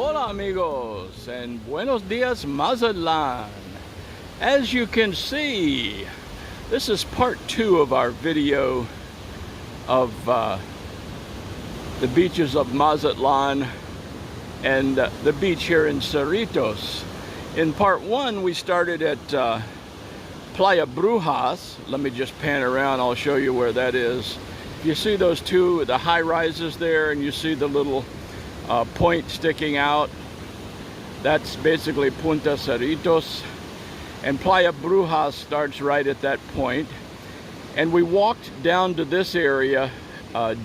Hola amigos and buenos dias Mazatlan. As you can see, this is part 2 of our video of the beaches of Mazatlan and the beach here in Cerritos. In part 1 we started at Playa Brujas. Let me just pan around, I'll show you where that is. You see those two, the high rises there, and you see the little point sticking out. That's basically Punta Cerritos, and Playa Brujas starts right at that point. And we walked down to this area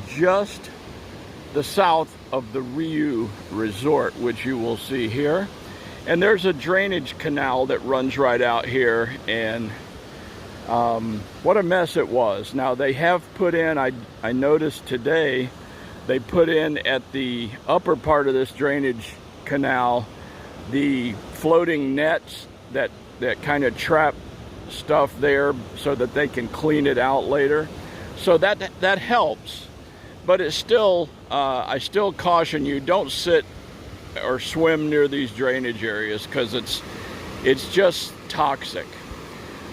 just the south of the RIU Resort, which you will see here. And there's a drainage canal that runs right out here, and what a mess it was. Now they have put in, I noticed today, they put in at the upper part of this drainage canal the floating nets that kind of trap stuff there so that they can clean it out later. So that helps, but it's still, I still caution you, don't sit or swim near these drainage areas because it's just toxic.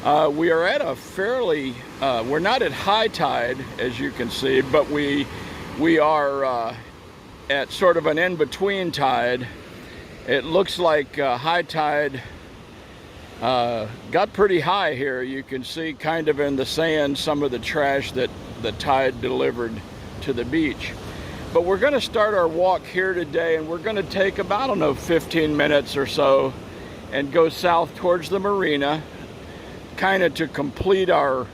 We are at a fairly, we're not at high tide, as you can see, but we are at sort of an in-between tide. It looks like high tide got pretty high here. You can see kind of in the sand some of the trash that the tide delivered to the beach. But we're going to start our walk here today, and we're going to take about, I don't know, 15 minutes or so and go south towards the Marina, kind of to complete our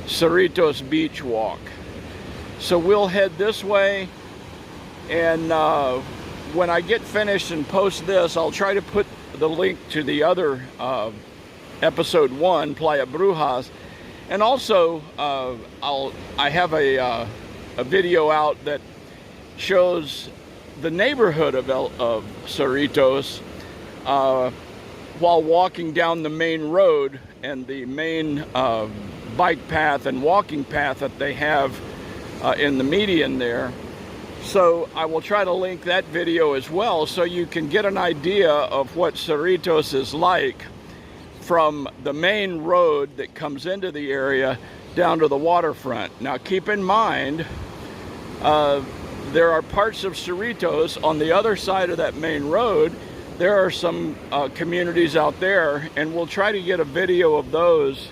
Cerritos beach walk. So we'll head this way, and when I get finished and post this, I'll try to put the link to the other episode 1, Playa Brujas, and also I have a video out that shows the neighborhood of Cerritos while walking down the main road and the main bike path and walking path that they have in the median there. So I will try to link that video as well, so you can get an idea of what Cerritos is like from the main road that comes into the area down to the waterfront. Now keep in mind, there are parts of Cerritos on the other side of that main road. There are some communities out there, and we'll try to get a video of those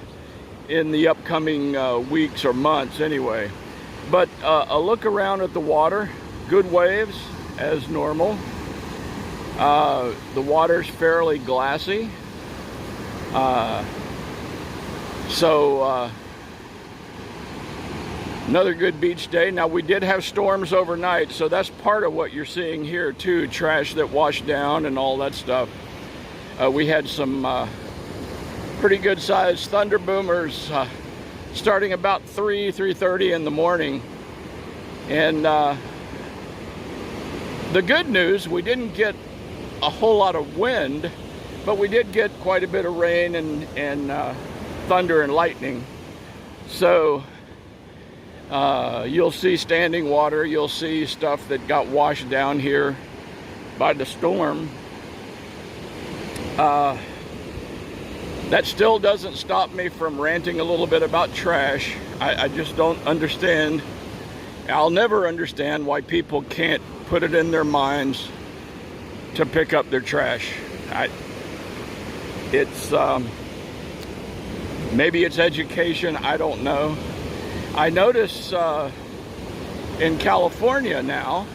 in the upcoming weeks or months anyway. But a look around at the water, good waves as normal. The water's fairly glassy. Another good beach day. Now we did have storms overnight, so that's part of what you're seeing here too, trash that washed down and all that stuff. We had some pretty good sized thunder boomers starting about 3:30 in the morning. And the good news, we didn't get a whole lot of wind, but we did get quite a bit of rain and thunder and lightning. So you'll see standing water, you'll see stuff that got washed down here by the storm. That still doesn't stop me from ranting a little bit about trash. I just don't understand. I'll never understand why people can't put it in their minds to pick up their trash. Maybe it's education, I don't know. I notice in California now,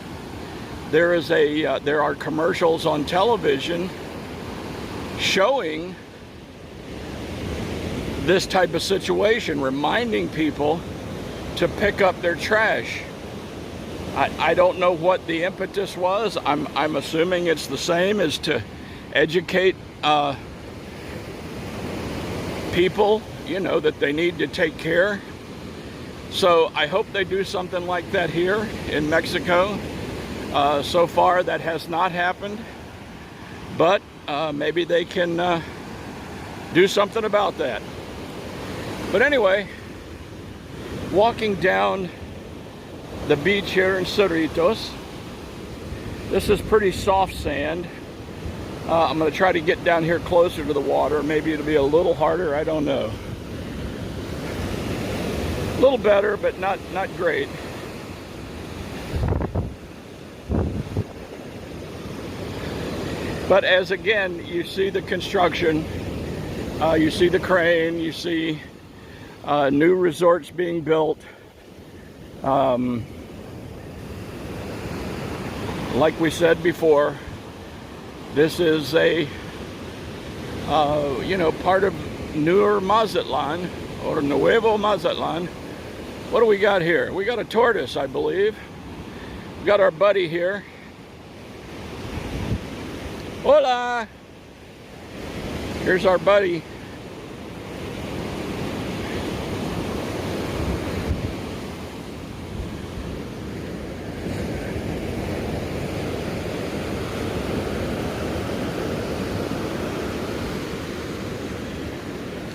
there are commercials on television showing this type of situation, reminding people to pick up their trash. I don't know what the impetus was. I'm assuming it's the same as to educate people, you know, that they need to take care. So I hope they do something like that here in Mexico. So far that has not happened, but maybe they can do something about that. But anyway, walking down the beach here in Cerritos, This is pretty soft sand. I'm going to try to get down here closer to the water. Maybe it'll be a little harder, I don't know. A little better, but not great. But as again, you see the construction, you see the crane, you see new resorts being built. Like we said before, this is a, part of newer Mazatlan, or Nuevo Mazatlan. What do we got here? We got a tortoise, I believe. We got our buddy here. Hola! Here's our buddy.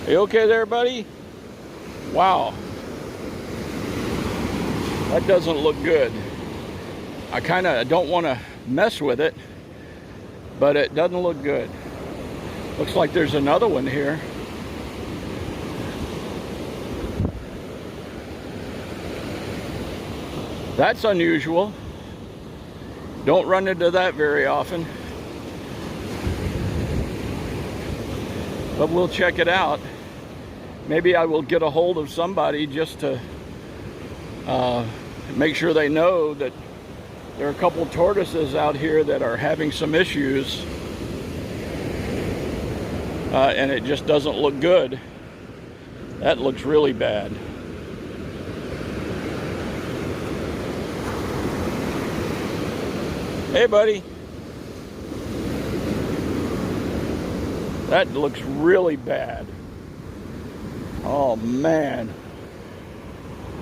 Are you okay there, buddy? Wow. That doesn't look good. I kind of don't want to mess with it, but it doesn't look good. Looks like there's another one here. That's unusual. Don't run into that very often. But we'll check it out. Maybe I will get a hold of somebody just to make sure they know that there are a couple tortoises out here that are having some issues, and it just doesn't look good. That looks really bad. Hey, buddy. That looks really bad. Oh, man.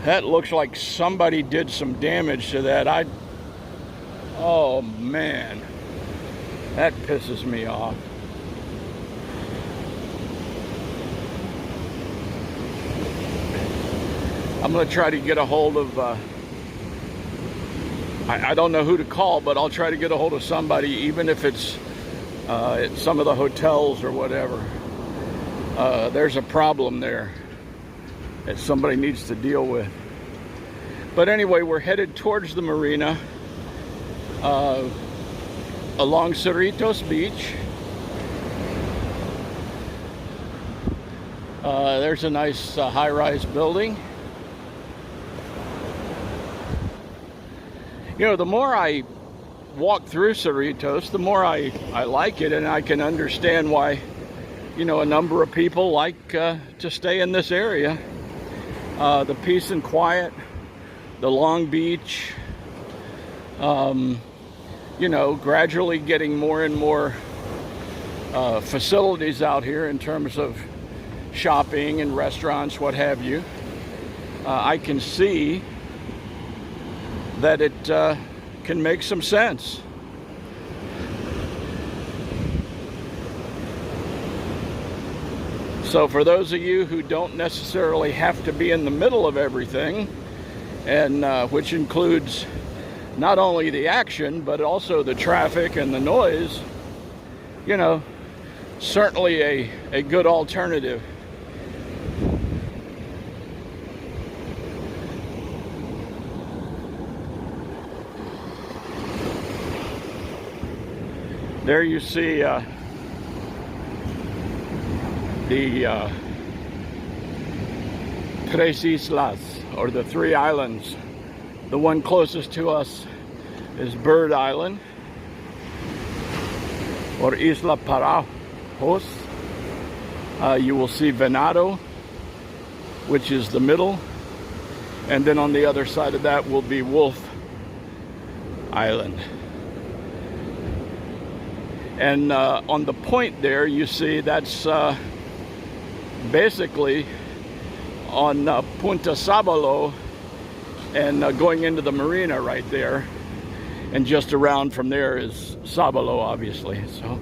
That looks like somebody did some damage to that. Oh, man. That pisses me off. I'm going to try to get a hold of, I don't know who to call, but I'll try to get a hold of somebody, even if it's at some of the hotels or whatever. There's a problem there that somebody needs to deal with. But anyway, we're headed towards the marina along Cerritos Beach. There's a nice high-rise building. You know, the more I walk through Cerritos, the more I like it, and I can understand why, you know, a number of people like to stay in this area. The peace and quiet, the long beach, you know, gradually getting more and more facilities out here in terms of shopping and restaurants, what have you. I can see that it can make some sense. So for those of you who don't necessarily have to be in the middle of everything, and which includes not only the action, but also the traffic and the noise, you know, certainly a good alternative. There you see the Tres Islas, or the three islands. The one closest to us is Bird Island, or Isla Parajos. You will see Venado, which is the middle, and then on the other side of that will be Wolf Island. And on the point there, you see that's basically on Punta Sabalo, and going into the marina right there. And just around from there is Sabalo, obviously. So,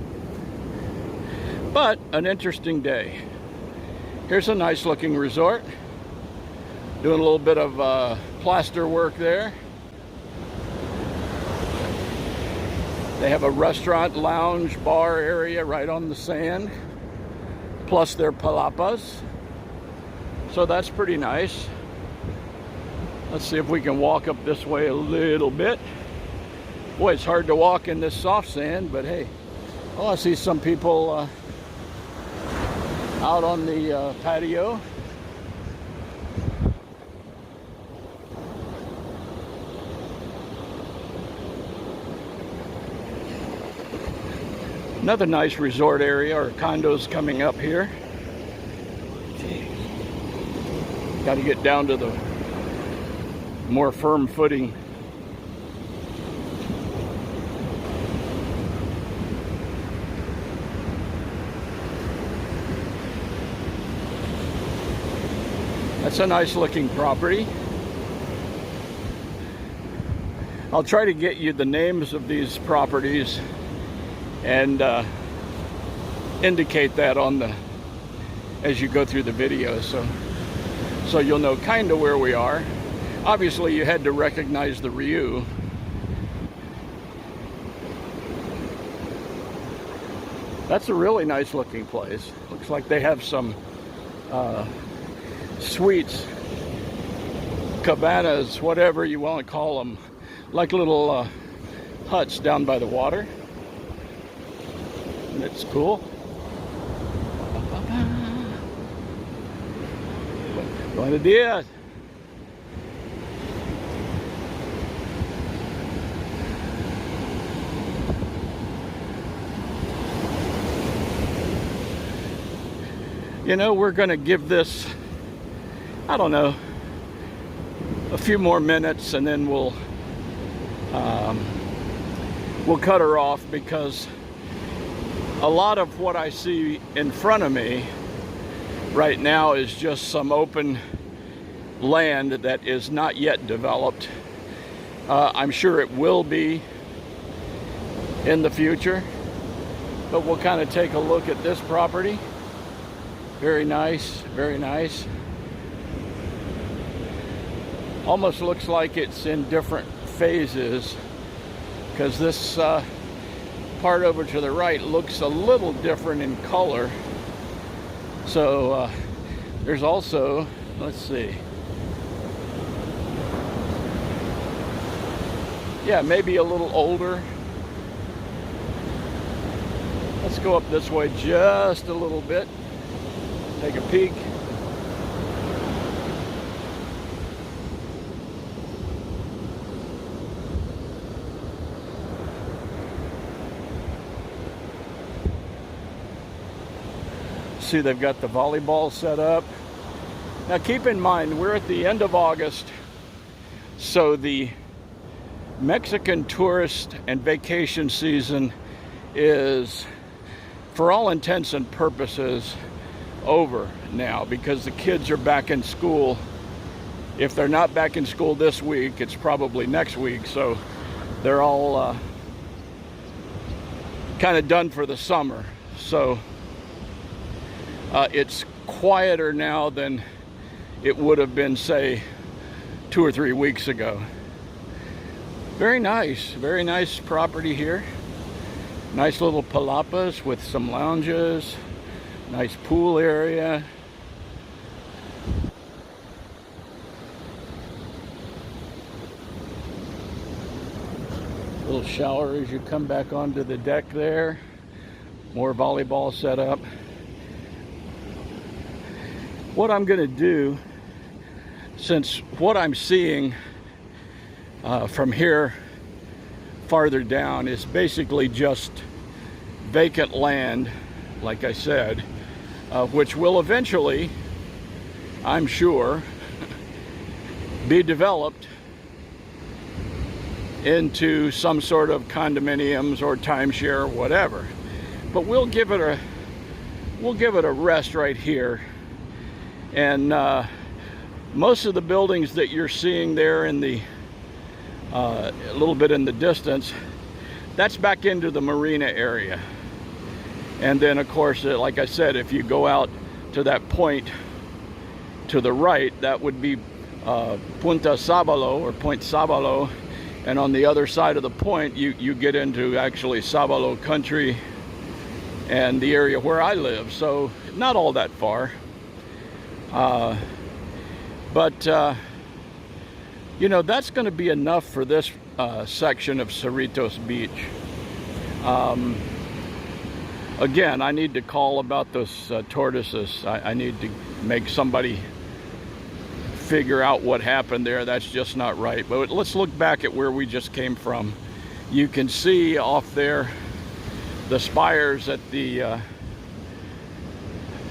but an interesting day. Here's a nice looking resort. Doing a little bit of plaster work there. They have a restaurant, lounge, bar area right on the sand, plus their palapas. So that's pretty nice. Let's see if we can walk up this way a little bit. Boy, it's hard to walk in this soft sand, but hey. Oh, I see some people out on the patio. Another nice resort area or condos coming up here. Got to get down to the more firm footing. That's a nice looking property. I'll try to get you the names of these properties and indicate that on the as you go through the video, so you'll know kind of where we are. Obviously you had to recognize the RIU. That's a really nice looking place. Looks like they have some suites, cabanas, whatever you want to call them, like little huts down by the water. And it's cool. Buenos dias. You know, we're going to give this, I don't know, a few more minutes, and then we'll cut her off, because a lot of what I see in front of me right now is just some open land that is not yet developed. I'm sure it will be in the future, but we'll kind of take a look at this property. Very nice, very nice. Almost looks like it's in different phases, because this part over to the right looks a little different in color. So there's also, let's see, yeah, maybe a little older. Let's go up this way just a little bit, take a peek. See, they've got the volleyball set up. Now keep in mind, we're at the end of August, so the Mexican tourist and vacation season is, for all intents and purposes, over now, because the kids are back in school. If they're not back in school this week, it's probably next week, so they're all kind of done for the summer. So it's quieter now than it would have been, say, 2 or 3 weeks ago. Very nice property here. Nice little palapas with some lounges, nice pool area. Little shower as you come back onto the deck there. More volleyball set up. What I'm going to do, since what I'm seeing from here farther down is basically just vacant land, like I said, which will eventually, I'm sure, be developed into some sort of condominiums or timeshare or whatever. But we'll give it a rest right here. And most of the buildings that you're seeing there in the a little bit in the distance, that's back into the Marina area. And then of course, like I said, if you go out to that point to the right, that would be Punta Sabalo or Point Sabalo, And on the other side of the point, you get into actually Sabalo country and the area where I live. So not all that far. But you know, that's going to be enough for this section of Cerritos Beach. Again, I need to call about those tortoises. I need to make somebody figure out what happened there. That's just not right. But let's look back at where we just came from. You can see off there the spires at the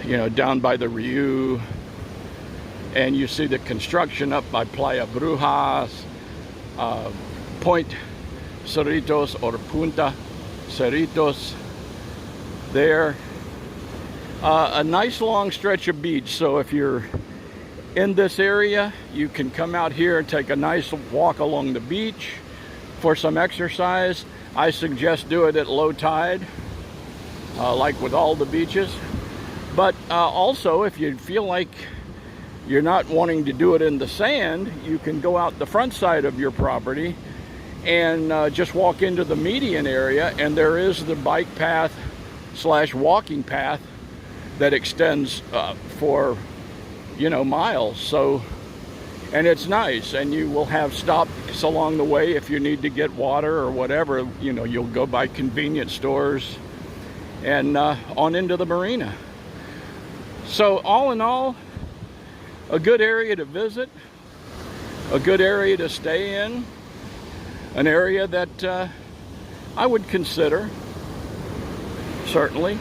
you know, down by the RIU, and you see the construction up by Playa Brujas, Point Cerritos, or Punta Cerritos there. A nice long stretch of beach. So if you're in this area, you can come out here and take a nice walk along the beach for some exercise. I suggest do it at low tide, like with all the beaches. But also, if you feel like you're not wanting to do it in the sand, you can go out the front side of your property and just walk into the median area, and there is the bike path / walking path that extends for, you know, miles. So, and it's nice, and you will have stops along the way if you need to get water or whatever. You know, you'll go by convenience stores and on into the marina. So all in all, a good area to visit, a good area to stay in, an area that I would consider, certainly.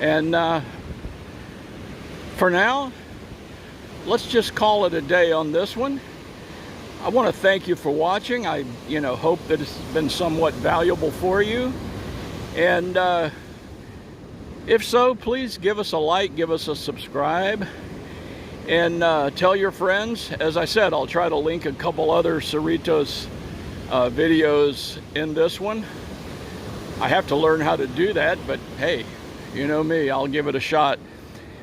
And for now, let's just call it a day on this one. I want to thank you for watching. I, you know, hope that it's been somewhat valuable for you. And if so, please give us a like, give us a subscribe, and tell your friends. As I said, I'll try to link a couple other Cerritos videos in this one. I have to learn how to do that, but hey, you know me, I'll give it a shot.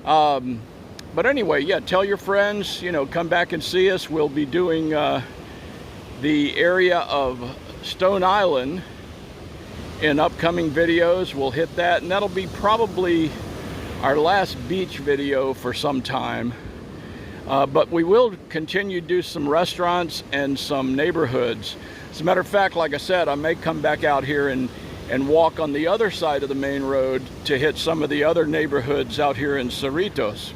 But anyway, yeah, tell your friends, you know, come back and see us. We'll be doing the area of Stone Island in upcoming videos. We'll hit that, and that'll be probably our last beach video for some time. But we will continue to do some restaurants and some neighborhoods. As a matter of fact, like I said, I may come back out here and walk on the other side of the main road to hit some of the other neighborhoods out here in Cerritos.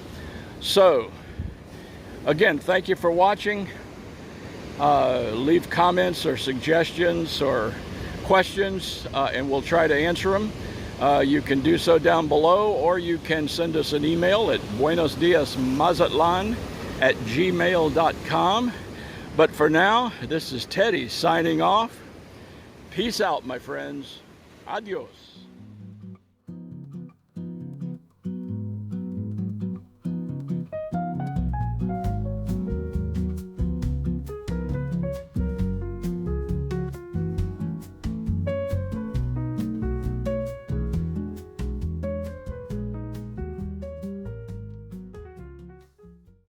So, again, thank you for watching. Leave comments or suggestions or questions, and we'll try to answer them. You can do so down below, or you can send us an email at buenosdiasmazatlan@gmail.com. But for now, this is Teddy signing off. Peace out, my friends. Adios.